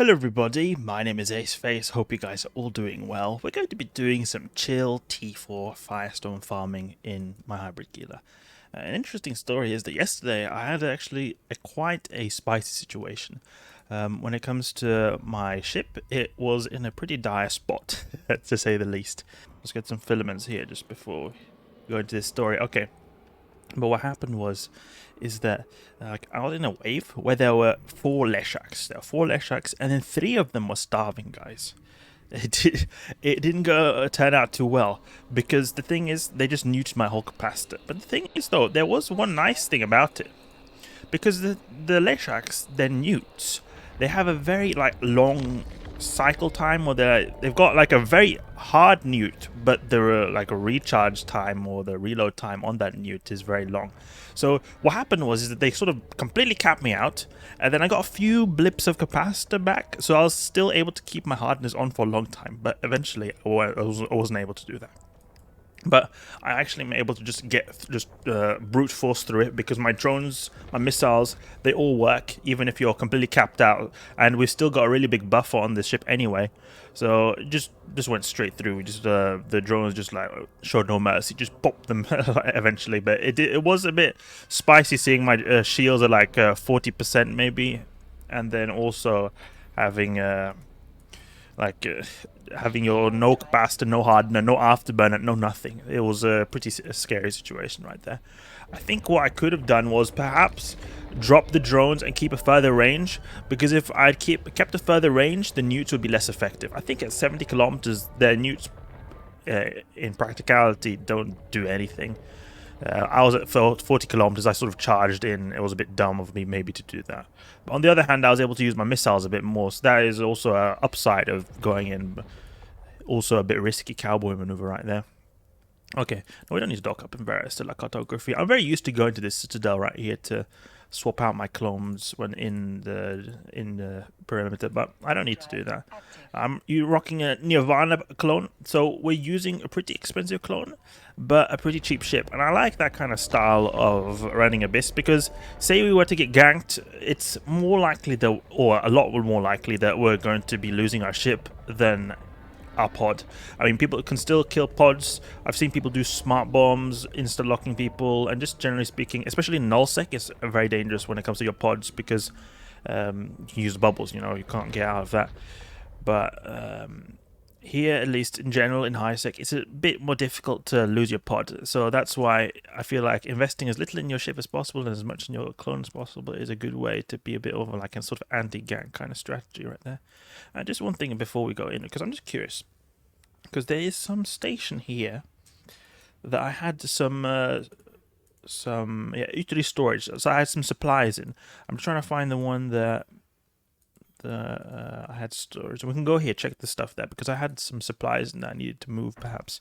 Hello everybody, my name is Aceface, hope you guys are all doing well. We're going to be doing some chill T4 Firestorm farming in my hybrid Gila. An interesting story is that yesterday I had actually quite a spicy situation. When it comes to my ship, it was in a pretty dire spot, to say the least. Let's get some filaments here just before we go into this story. Okay. But what happened is that I was in a wave where there were 4 Leshaks. There were 4 Leshaks, and then 3 of them were starving, guys. It didn't turn out too well, because the thing is, they just nuked my whole capacitor. But the thing is, though, there was one nice thing about it. Because the Leshaks, they're newts. They have a very, long cycle time, or they've got, a very hard newt, but the, a recharge time or the reload time on that newt is very long. So what happened was that they sort of completely capped me out, and then I got a few blips of capacitor back, so I was still able to keep my hardness on for a long time, but eventually I wasn't able to do that. But I actually am able to just brute force through it, because my drones, my missiles, they all work even if you're completely capped out, and we've still got a really big buffer on this ship anyway. So just went straight through. The drones just showed no mercy, just popped them eventually. But it was a bit spicy seeing my shields are 40% maybe, and then also having having your no capacitor, no hardener, no afterburner, no nothing. It was a pretty scary situation right there. I think what I could have done was perhaps drop the drones and keep a further range, because if I'd kept a further range, the newts would be less effective. I think at 70 kilometers, their newts in practicality don't do anything. I was at 40 kilometers, I sort of charged in. It was a bit dumb of me maybe to do that. But on the other hand, I was able to use my missiles a bit more, so that is also an upside of going in, but also a bit risky cowboy maneuver right there. Okay, now we don't need to dock up in various to cartography. I'm very used to going to this citadel right here to swap out my clones when in the perimeter, but I don't need to do that. You're rocking a Nirvana clone, so we're using a pretty expensive clone, but a pretty cheap ship, and I like that kind of style of running Abyss, because say we were to get ganked, it's more likely that, or a lot more likely that we're going to be losing our ship than our pod. I mean, people can still kill pods. I've seen people do smart bombs, insta-locking people, and just generally speaking, especially in nullsec, it's very dangerous when it comes to your pods, because you can use bubbles, you can't get out of that. But here, at least in general, in high sec, it's a bit more difficult to lose your pod. So that's why I feel like investing as little in your ship as possible and as much in your clone as possible is a good way to be a bit of a sort of anti-gank kind of strategy right there. And just one thing before we go in, because I'm just curious, because there is some station here that I had some utility storage. So I had some supplies in. I'm trying to find the one that I had storage. We can go here, check the stuff there, because I had some supplies that I needed to move. Perhaps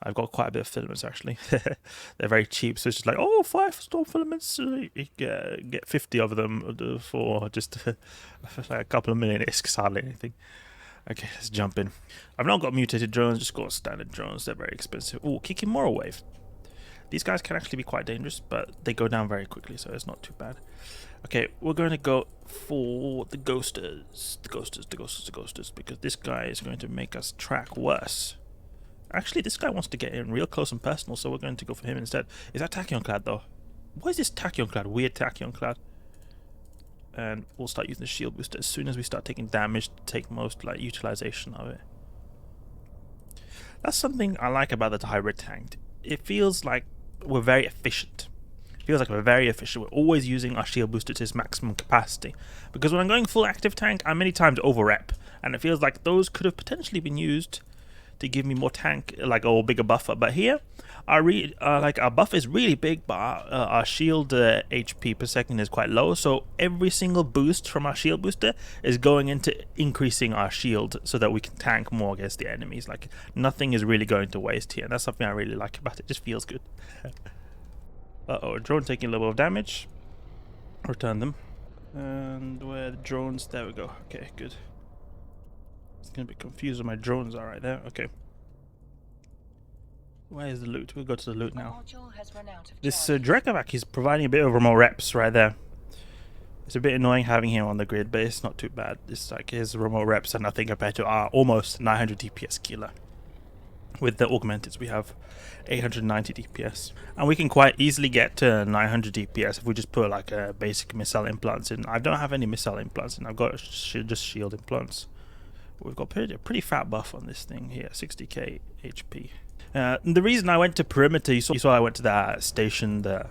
I've got quite a bit of filaments actually. They're very cheap, so it's just 5-storm filaments. You get 50 of them for just a couple of million. It's hardly anything. Okay, let's jump in. I've not got mutated drones, just got standard drones. They're very expensive. Oh, Kikimora wave. These guys can actually be quite dangerous, but they go down very quickly, so it's not too bad. Okay, we're going to go for the ghosters. The ghosters, because this guy is going to make us track worse. Actually, this guy wants to get in real close and personal, so we're going to go for him instead. Is that Tachyon Clad, though? What is this Tachyon Clad? Weird Tachyon Clad. And we'll start using the shield booster as soon as we start taking damage to take most utilization of it. That's something I like about the hybrid tank. It feels like we're very efficient. It feels like we're very efficient. We're always using our shield booster to its maximum capacity. Because when I'm going full active tank, I many times over-rep, and it feels like those could have potentially been used to give me more tank, or bigger buffer. But here, our buff is really big, but our shield HP per second is quite low. So every single boost from our shield booster is going into increasing our shield so that we can tank more against the enemies. Nothing is really going to waste here, and that's something I really like about it. It just feels good. Uh-oh, drone taking a little bit of damage. Return them. And where the drones? There we go. Okay, good. It's gonna be confused where my drones are right there. Okay. Where is the loot? We'll go to the loot now. This Drekavac is providing a bit of more reps right there. It's a bit annoying having him on the grid, but it's not too bad. It's like his remote reps are nothing compared to our almost 900 DPS Gila. With the augmenteds, we have 890 DPS, and we can quite easily get to 900 DPS if we just put like a basic missile implants in. I don't have any missile implants in. I've got just shield implants. We've got a pretty fat buff on this thing here, 60k HP. The reason I went to perimeter, you saw I went to that station there.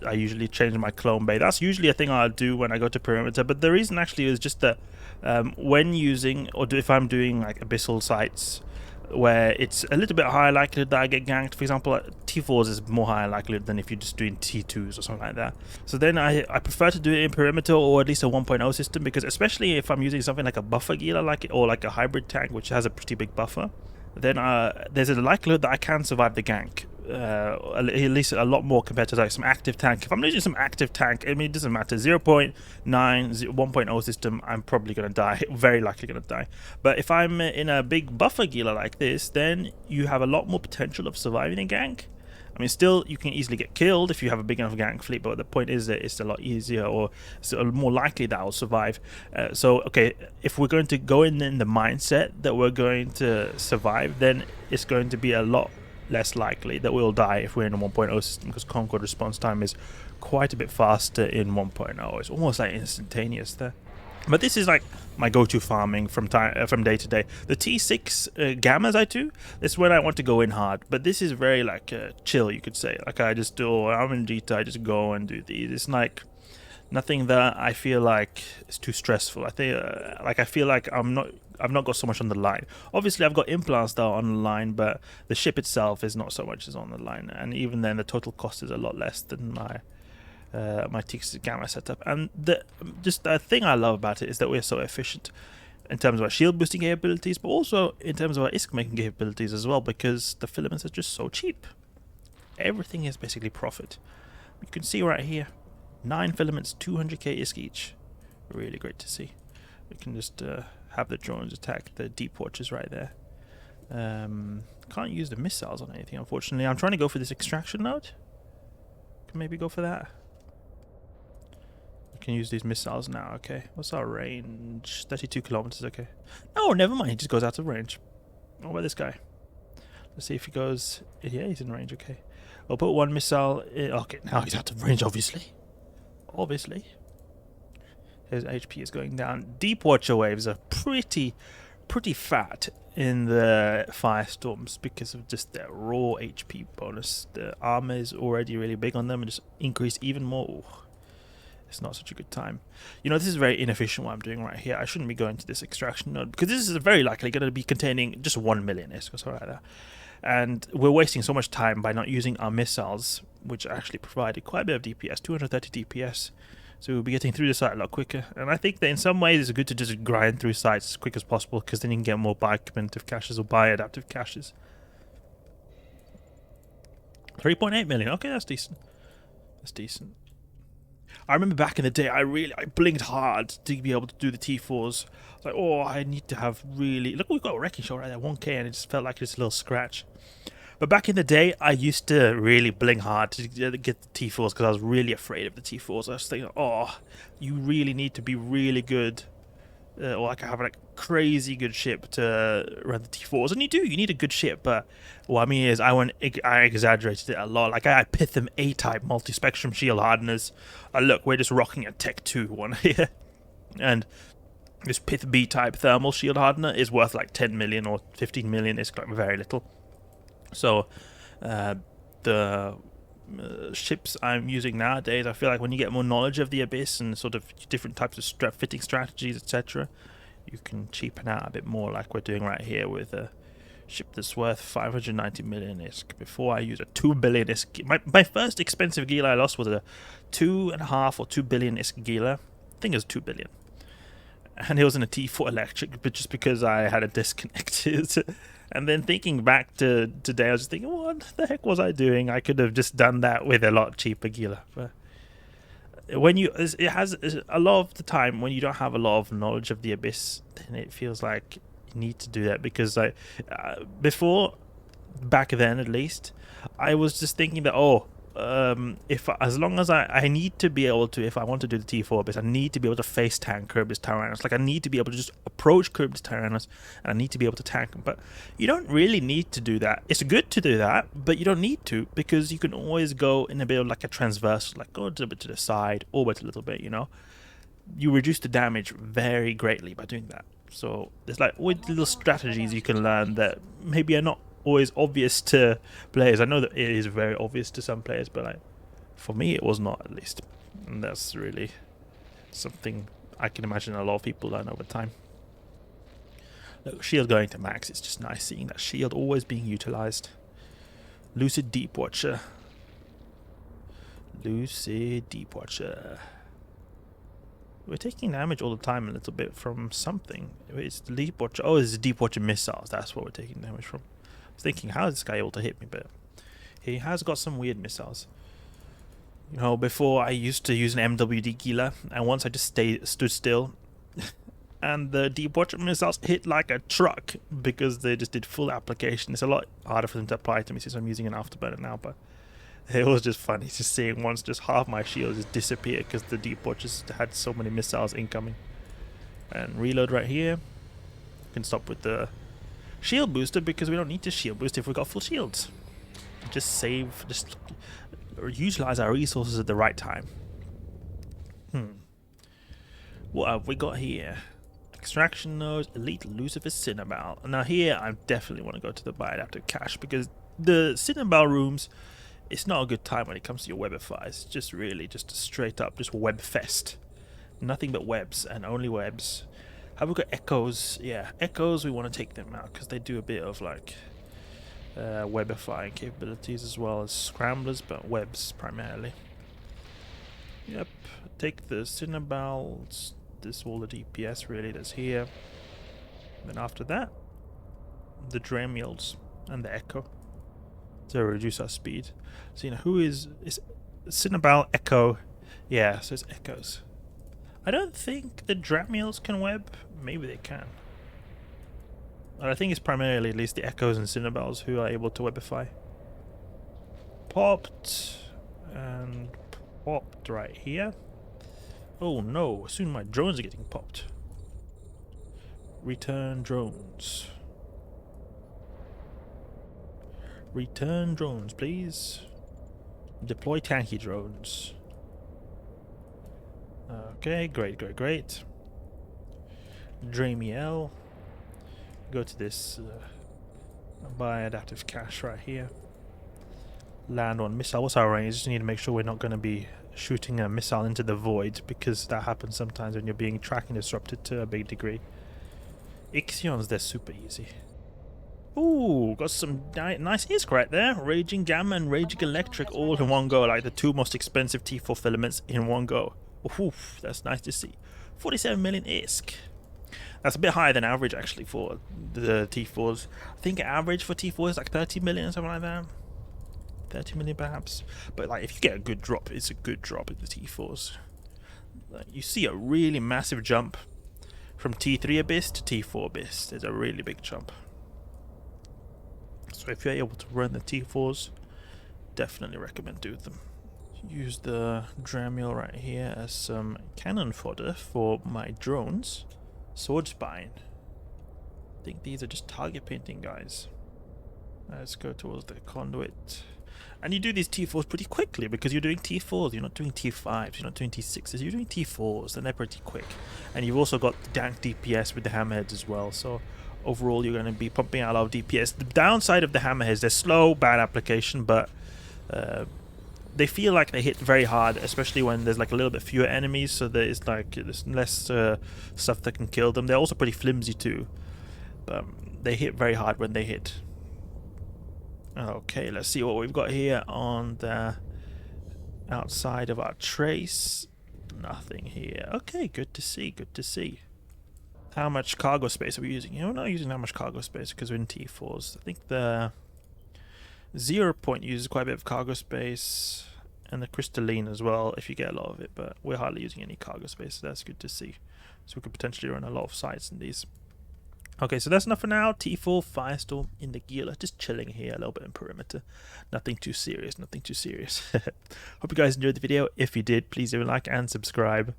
I usually change my clone bay. That's usually a thing I'll do when I go to perimeter. But the reason actually is just that when using, or if I'm doing like abyssal sites where it's a little bit higher likelihood that I get ganked. For example, T4s is more higher likelihood than if you're just doing T2s or something like that. So then I prefer to do it in perimeter, or at least a 1.0 system, because especially if I'm using something like a buffer Gila, or like a hybrid tank which has a pretty big buffer, then there's a likelihood that I can survive the gank. At least a lot more compared to like some active tank. If I'm using some active tank, I mean, it doesn't matter. 0.9, 1.0 system, I'm probably going to die. Very likely going to die. But if I'm in a big buffer Gila like this, then you have a lot more potential of surviving a gank. I mean, still, you can easily get killed if you have a big enough gank fleet, but the point is that it's a lot easier, or it's more likely that I'll survive. So, okay, if we're going to go in the mindset that we're going to survive, then it's going to be a lot less likely that we'll die if we're in a 1.0 system, because Concord response time is quite a bit faster in 1.0. It's almost like instantaneous there. But this is like my go-to farming from day to day. The T6 gammas I do, this is when I want to go in hard. But this is very like chill, you could say. Like I just do, I'm in Gita, I just go and do these. It's like nothing that I feel like is too stressful. I think I feel like I've not got so much on the line. Obviously, I've got implants that are on the line, but the ship itself is not so much as on the line. And even then, the total cost is a lot less than my T6 Gamma setup. And the thing I love about it is that we're so efficient in terms of our shield boosting capabilities, but also in terms of our ISK making capabilities as well, because the filaments are just so cheap. Everything is basically profit. You can see right here, 9 filaments, 200k ISK each. Really great to see. We can just have the drones attack the deep watches right there. Can't use the missiles on anything, unfortunately. I'm trying to go for this extraction node. Can maybe go for that. We can use these missiles now. Okay, what's our range? 32 kilometers. Okay. No, never mind. He just goes out of range. What about this guy? Let's see if he goes. Yeah, he's in range. Okay. I'll put one missile in. Okay, now he's out of range, obviously. His HP is going down. Deep Watcher waves are pretty fat in the Firestorms because of just their raw HP bonus. The armor is already really big on them, and just increase even more. Ooh, it's not such a good time. You know, this is very inefficient what I'm doing right here. I shouldn't be going to this extraction node, because this is very likely going to be containing just 1 million ISK or something like that. And we're wasting so much time by not using our missiles, which actually provided quite a bit of DPS, 230 DPS. So we'll be getting through the site a lot quicker. And I think that in some ways it's good to just grind through sites as quick as possible, because then you can get more bi-commutative caches or bi-adaptive caches. 3.8 million. Okay, that's decent. That's decent. I remember back in the day, I blinked hard to be able to do the T4s. I was like, oh, I need to have really... Look, we've got a wrecking shot right there, 1k, and it just felt like it's a little scratch. But back in the day, I used to really blink hard to get the T4s, because I was really afraid of the T4s. I was thinking, oh, you really need to be really good, or like have like crazy good ship to run the T4s. And you need a good ship, but what I mean is I exaggerated it a lot. Like I had Pithum A-type multi-spectrum shield hardeners. Look, we're just rocking a Tech 2 one here. And this Pith B-type thermal shield hardener is worth like 10 million or 15 million. It's like very little. So the ships I'm using nowadays, I feel like when you get more knowledge of the Abyss and sort of different types of fitting strategies, etc., you can cheapen out a bit more, like we're doing right here with a ship that's worth 590 million ISK. Before I use a 2 billion ISK. My first expensive Gila I lost was a 2.5 or 2 billion ISK Gila. I think it was 2 billion. And it was in a T4 electric, but just because I had it disconnected. And then thinking back to today, I was just thinking, what the heck was I doing? I could have just done that with a lot cheaper Gila. But when it has a lot of the time when you don't have a lot of knowledge of the Abyss, then it feels like you need to do that, because before, back then at least, I was just thinking that, oh, if as long as I need to be able to, if I want to do the T4 abyss, I need to be able to face tank Kirby's Tyrannus. Like I need to be able to just approach Kirby's Tyrannus, and I need to be able to tank him. But you don't really need to do that. It's good to do that, but you don't need to, because you can always go in a bit of like a transversal, like go a little bit to the side, orbit a little bit. You know, you reduce the damage very greatly by doing that. So there's like always little strategies you can learn that maybe are not always obvious to players. I know that it is very obvious to some players, but like for me it was not, at least, and that's really something I can imagine a lot of people learn over time. Look, shield going to max. It's just nice seeing that shield always being utilized. Lucid Deep Watcher. Lucid Deep Watcher. We're taking damage all the time a little bit from something. It's the Deep Watcher. Oh, it's the Deep Watcher missiles. That's what we're taking damage from. I was thinking, how is this guy able to hit me? But he has got some weird missiles. You know, before I used to use an MWD Gila, and once I just stood still, and the Deep Watcher missiles hit like a truck because they just did full application. It's a lot harder for them to apply to me since I'm using an Afterburner now, but it was just funny just seeing once just half my shield just disappear because the Deep Watchers had so many missiles incoming. And reload right here. Can stop with the shield booster because we don't need to shield boost if we got full shields. Just save, just utilize our resources at the right time. What have we got here? Extraction nodes, elite Lucifer Cinnabal. Now here I definitely want to go to the Bioadaptive Cache because the Cinnabal rooms, it's not a good time when it comes to your webifiers. It's just really just a straight up just web fest. Nothing but webs and only webs. Have we got echoes? Yeah, echoes, we want to take them out because they do a bit of like webifying capabilities as well as scramblers, but webs primarily. Yep, take the Cinnabals. This all the DPS really that's here. Then after that, the Dremiels and the Echo to reduce our speed. So you know who is Cinnabal, Echo? Yeah, so it's Echoes. I don't think the Dremiels can web. Maybe they can. But I think it's primarily at least the Echoes and Cinnabals who are able to webify. Popped and popped right here. Oh no, soon my drones are getting popped. Return drones. Return drones, please. Deploy tanky drones. Okay, great. Dremiel. Go to this Bioadaptive Cache right here. Land on missile. What's our range? Just need to make sure we're not going to be shooting a missile into the void, because that happens sometimes when you're being tracking disrupted to a big degree. Ixions, they're super easy. Ooh, got some nice ISK right there. Raging Gamma and Raging Electric all in one go, like the two most expensive T4 filaments in one go. Oof, that's nice to see. 47 million ISK. That's a bit higher than average actually for the T4s. I think average for T4 is like 30 million, something like that. 30 million perhaps. But like if you get a good drop, it's a good drop in the T4s. Like, you see a really massive jump from T3 Abyss to T4 Abyss. There's a really big jump. So if you're able to run the T4s, definitely recommend doing them. Use the Dremiel right here as some cannon fodder for my drones. Sword Spine. I think these are just target painting guys. Let's go towards the conduit. And you do these T4s pretty quickly because you're doing T4s, you're not doing T5s, you're not doing T6s, you're doing T4s, and they're pretty quick. And you've also got the dank DPS with the Hammerheads as well, so overall you're going to be pumping out a lot of DPS. The downside of the Hammerheads, they're slow, bad application, but they feel like they hit very hard, especially when there's like a little bit fewer enemies, so there's less stuff that can kill them. They're also pretty flimsy too, but they hit very hard when they hit. Okay, let's see what we've got here on the outside of our trace. Nothing here. Okay, good to see. How much cargo space are we using? We're not using that much cargo space because we're in T4s. I think the 0 point uses quite a bit of cargo space, and the crystalline as well if you get a lot of it, but we're hardly using any cargo space, so that's good to see. So we could potentially run a lot of sites in these. Okay, so that's enough for now. T4 Firestorm in the Gila. Just chilling here a little bit in perimeter. Nothing too serious, nothing too serious. Hope you guys enjoyed the video. If you did, please leave a like and subscribe.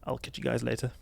I'll catch you guys later.